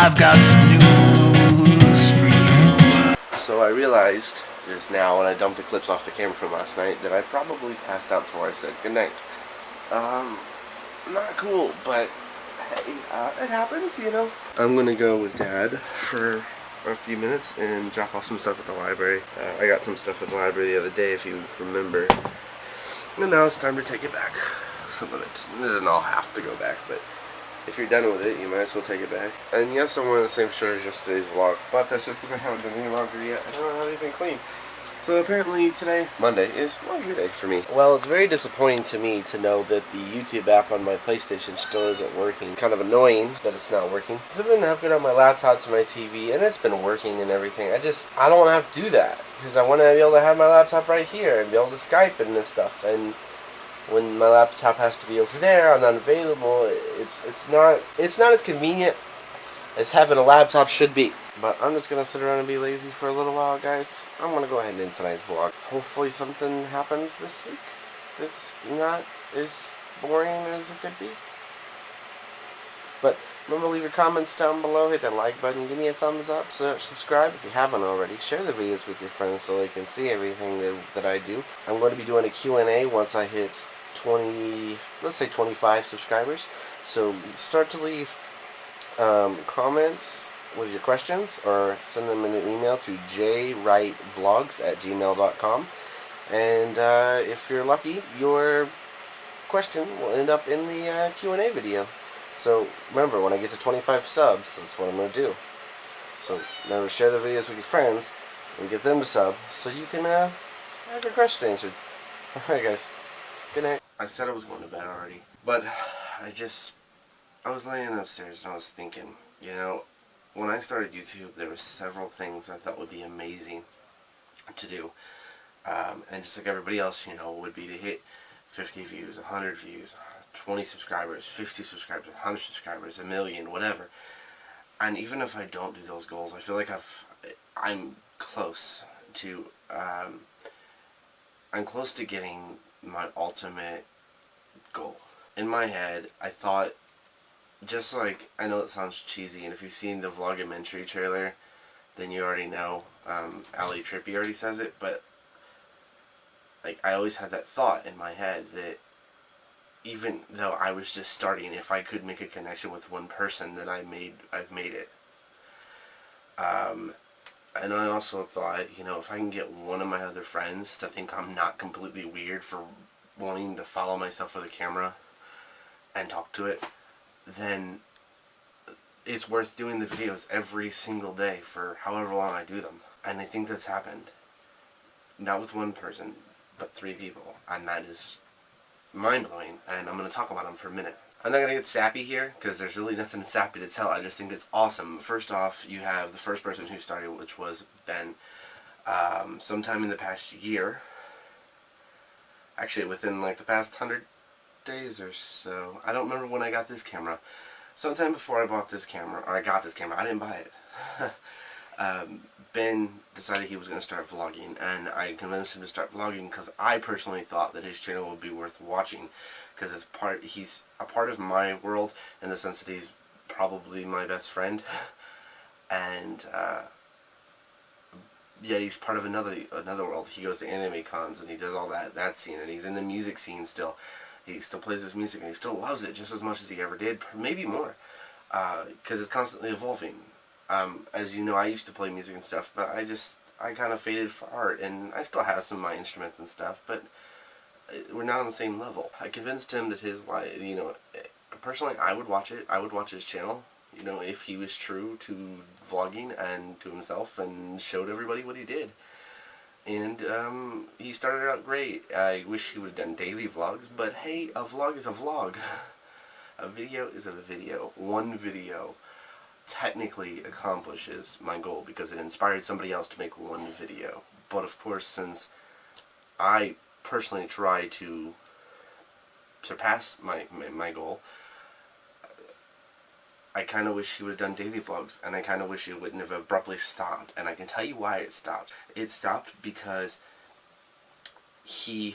I've got some news for you. So I realized just now when I dumped the clips off the camera from last night that I probably passed out before I said goodnight. Not cool, but hey, it happens, you know. I'm gonna go with Dad for a few minutes and drop off some stuff at the library. I got some stuff at the library the other day, if you remember. And now it's time to take it back. Some of it. It doesn't all have to go back, but if you're done with it, you might as well take it back. And yes, I'm wearing the same shirt as yesterday's vlog, but that's just because I haven't done any laundry yet. I don't know how anything clean. So apparently today, Monday, is laundry day for me. Well, it's very disappointing to me to know that the YouTube app on my PlayStation still isn't working. Kind of annoying that it's not working. Because I've been hooking up my laptop to my TV, and it's been working and everything. I don't want to have to do that. Because I want to be able to have my laptop right here and be able to Skype and this stuff. And when my laptop has to be over there, I'm not available. It's not as convenient as having a laptop should be. But I'm just gonna sit around and be lazy for a little while, guys. I'm gonna go ahead and end tonight's vlog. Hopefully something happens this week that's not as boring as it could be. But remember to leave your comments down below, hit that like button, give me a thumbs up, subscribe if you haven't already, share the videos with your friends so they can see everything that I do. I'm going to be doing a Q&A once I hit 25 subscribers. So start to leave comments with your questions or send them in an email to Jwrightvlogs@gmail.com. And if you're lucky, your question will end up in the Q&A video. So remember, when I get to 25 subs, that's what I'm going to do. So remember, share the videos with your friends and get them to sub so you can have your question answered. Alright guys, good night. I said I was going to bed already, but I was laying upstairs and I was thinking, you know, when I started YouTube, there were several things I thought would be amazing to do. And just like everybody else, you know, would be to hit 50 views, 100 views, 20 subscribers, 50 subscribers, 100 subscribers, a million, whatever. And even if I don't do those goals, I feel like I'm close to getting my ultimate goal. In my head, I thought, just like, I know it sounds cheesy, and if you've seen the Vlogumentary trailer, then you already know, Ali Trippy already says it, but like, I always had that thought in my head that even though I was just starting, if I could make a connection with one person, then I've made it. And I also thought, you know, if I can get one of my other friends to think I'm not completely weird for wanting to follow myself with a camera and talk to it, then it's worth doing the videos every single day for however long I do them. And I think that's happened. Not with one person, but 3 people. And that is mind-blowing, and I'm going to talk about them for a minute. I'm not going to get sappy here, because there's really nothing sappy to tell. I just think it's awesome. First off, you have the first person who started, which was Ben. Sometime in the past year, actually within like the past 100 days or so, I don't remember when I got this camera. Sometime before I bought this camera, or I got this camera, I didn't buy it. Ben decided he was going to start vlogging, and I convinced him to start vlogging because I personally thought that his channel would be worth watching, because he's a part of my world in the sense that he's probably my best friend, and yet he's part of another world. He goes to anime cons and he does all that scene, and he's in the music scene still. He still plays his music and he still loves it just as much as he ever did, maybe more, because it's constantly evolving. As you know, I used to play music and stuff, but I kind of faded for art, and I still have some of my instruments and stuff, but we're not on the same level. I convinced him that his life, you know, personally, I would watch it. I would watch his channel, you know, if he was true to vlogging and to himself and showed everybody what he did. And he started out great. I wish he would have done daily vlogs, but hey, a vlog is a vlog. A video is a video. One video technically accomplishes my goal because it inspired somebody else to make one video. But of course, since I personally try to surpass my goal, I kind of wish he would have done daily vlogs, and I kind of wish it wouldn't have abruptly stopped. And I can tell you why it stopped. It stopped because he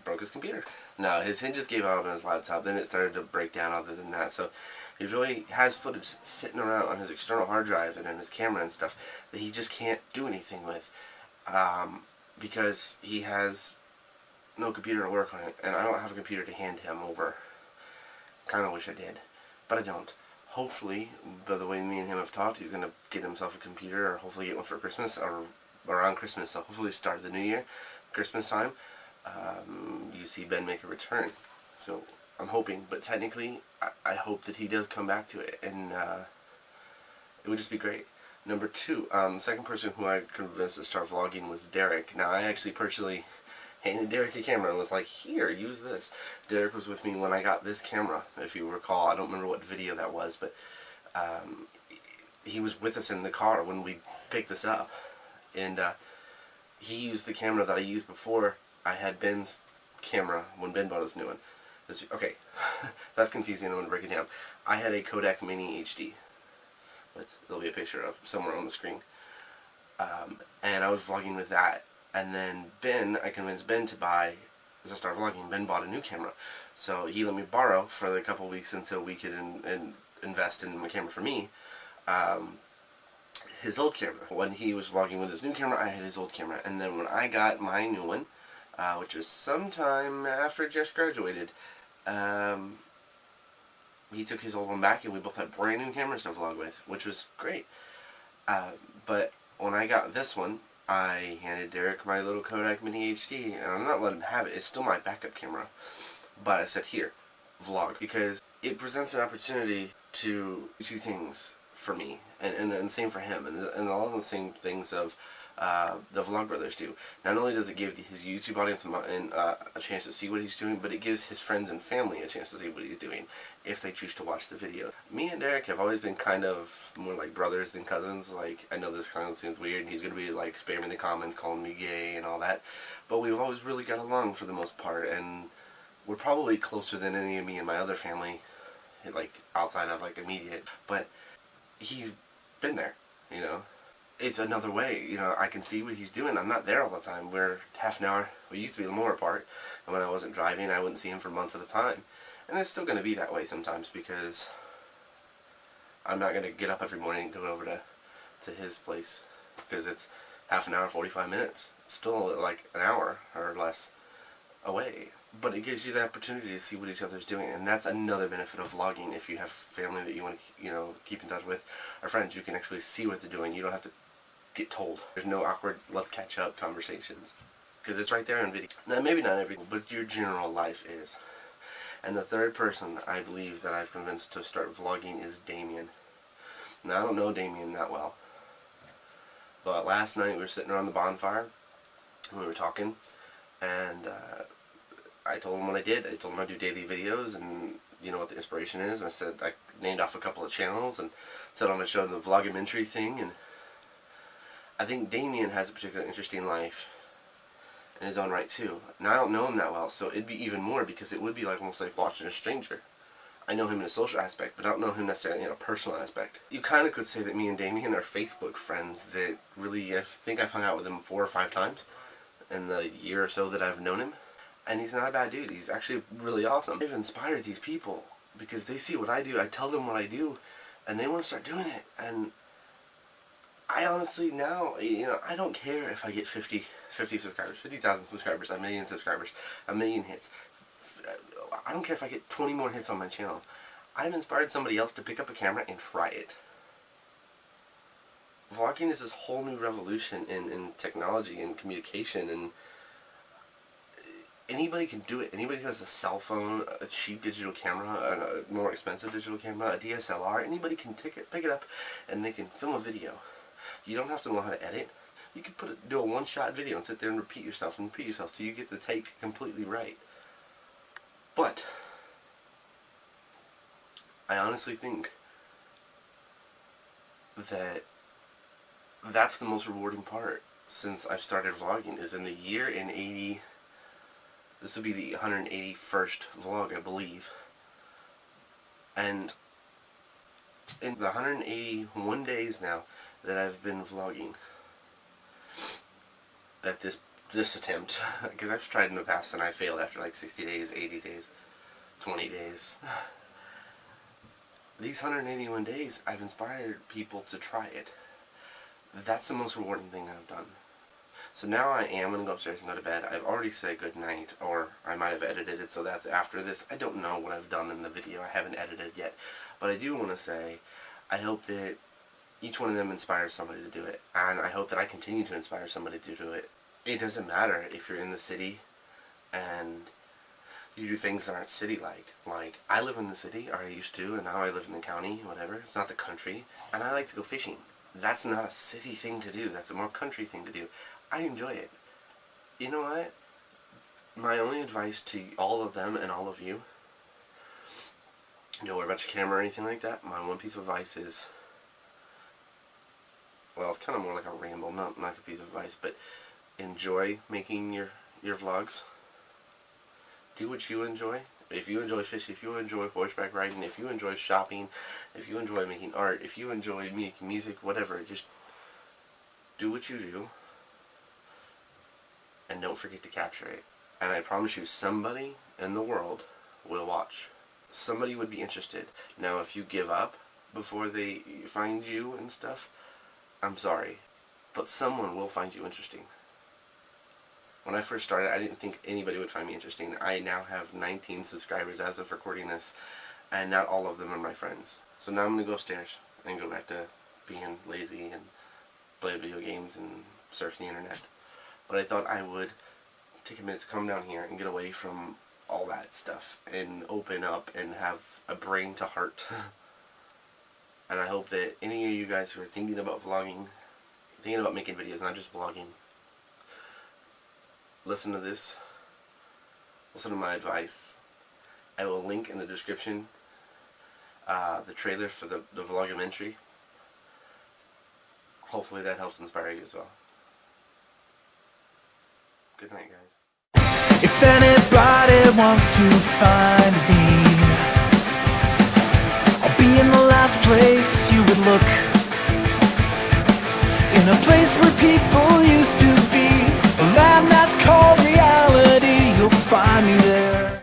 broke his computer. No, his hinges gave out on his laptop, then it started to break down other than that. So he really has footage sitting around on his external hard drive and in his camera and stuff that he just can't do anything with because he has no computer to work on it, and I don't have a computer to hand him over. Kind of wish I did, but I don't. Hopefully, by the way me and him have talked, he's going to get himself a computer, or hopefully get one for Christmas, or around Christmas, so hopefully start of the new year, Christmas time, you see Ben make a return. So I'm hoping, but technically, I hope that he does come back to it, and it would just be great. Number two, the second person who I convinced to start vlogging was Derrick. Now, I actually personally handed Derrick a camera and was like, here, use this. Derrick was with me when I got this camera, if you recall. I don't remember what video that was, but he was with us in the car when we picked this up. And he used the camera that I used before I had Ben's camera when Ben bought his new one. Okay, that's confusing. I'm going to break it down. I had a Kodak Mini HD, but there'll be a picture of somewhere on the screen. And I was vlogging with that. And then Ben, I convinced Ben to buy, as I started vlogging, Ben bought a new camera. So he let me borrow for the couple weeks until we could invest in my camera for me, his old camera. When he was vlogging with his new camera, I had his old camera. And then when I got my new one, which was sometime after Josh graduated, he took his old one back and we both had brand new cameras to vlog with, which was great. But when I got this one, I handed Derrick my little Kodak Mini HD, and I'm not letting him have it. It's still my backup camera. But I said, here, vlog. Because it presents an opportunity to do two things for me, and same for him, and all of the same things of the Vlogbrothers do. Not only does it give his YouTube audience a chance to see what he's doing, but it gives his friends and family a chance to see what he's doing if they choose to watch the video. Me and Derrick have always been kind of more like brothers than cousins. Like, I know this kind of seems weird, and he's going to be like spamming the comments, calling me gay and all that, but we've always really got along for the most part, and we're probably closer than any of me and my other family, like outside of like immediate, but he's been there, you know. It's another way, you know, I can see what he's doing. I'm not there all the time. We're half an hour, we used to be more apart, and when I wasn't driving, I wouldn't see him for months at a time. And it's still going to be that way sometimes, because I'm not going to get up every morning and go over to his place, because it's half an hour, 45 minutes. It's still like an hour or less away. But it gives you the opportunity to see what each other's doing, and that's another benefit of vlogging. If you have family that you want to, you know, keep in touch with, or friends, you can actually see what they're doing. You don't have to get told. There's no awkward let's catch up conversations, because it's right there in video. Now, maybe not everything, but your general life is. And the third person I believe that I've convinced to start vlogging is Damien. Now, I don't know Damien that well, but last night we were sitting around the bonfire and we were talking, and I told him what I did. I told him I do daily videos, and you know what the inspiration is. And I said, I named off a couple of channels and said I'm going to show him the Vlogumentary thing. And I think Damien has a particularly interesting life in his own right too. Now, I don't know him that well, so it'd be even more, because it would be like almost like watching a stranger. I know him in a social aspect, but I don't know him necessarily in a personal aspect. You kind of could say that me and Damien are Facebook friends that really, I think I've hung out with him 4 or 5 times in the year or so that I've known him. And he's not a bad dude. He's actually really awesome. I've inspired these people because they see what I do. I tell them what I do, and they want to start doing it. And I honestly now, you know, I don't care if I get 50 subscribers, 50,000 subscribers, a million subscribers, a million hits. I don't care if I get 20 more hits on my channel. I've inspired somebody else to pick up a camera and try it. Vlogging is this whole new revolution in technology and communication, and anybody can do it. Anybody who has a cell phone, a cheap digital camera, a more expensive digital camera, a DSLR, anybody can pick it up and they can film a video. You don't have to know how to edit. You can do a one-shot video and sit there and repeat yourself till you get the take completely right. But I honestly think that that's the most rewarding part since I've started vlogging, is in the year in 80. This will be the 181st vlog, I believe. And in the 181 days now that I've been vlogging, at this this attempt, because I've tried in the past and I failed after like 60 days, 80 days, 20 days. These 181 days, I've inspired people to try it. That's the most rewarding thing I've done. So now I am going to go upstairs and go to bed. I've already said good night, or I might have edited it, so that's after this. I don't know what I've done in the video. I haven't edited yet. But I do want to say, I hope that each one of them inspires somebody to do it. And I hope that I continue to inspire somebody to do it. It doesn't matter if you're in the city and you do things that aren't city-like. Like, I live in the city, or I used to, and now I live in the county, whatever. It's not the country. And I like to go fishing. That's not a city thing to do. That's a more country thing to do. I enjoy it. You know what? My only advice to all of them and all of you, don't worry about your camera or anything like that. My one piece of advice is, well, it's kind of more like a ramble, not a piece of advice, but enjoy making your vlogs. Do what you enjoy. If you enjoy fishing, if you enjoy horseback riding, if you enjoy shopping, if you enjoy making art, if you enjoy making music, whatever, just do what you do. And don't forget to capture it. And I promise you, somebody in the world will watch. Somebody would be interested. Now, if you give up before they find you and stuff, I'm sorry. But someone will find you interesting. When I first started, I didn't think anybody would find me interesting. I now have 19 subscribers as of recording this, and not all of them are my friends. So now I'm going to go upstairs and go back to being lazy and play video games and surf the internet. But I thought I would take a minute to come down here and get away from all that stuff and open up and have a brain to heart. And I hope that any of you guys who are thinking about vlogging, thinking about making videos, not just vlogging, listen to this. Listen to my advice. I will link in the description the trailer for the Vlogumentary. Hopefully that helps inspire you as well. Good night, guys. If anybody wants to find me, I'll be in the last place you would look. In a place where people used to be, a land that's called reality. You'll find me there.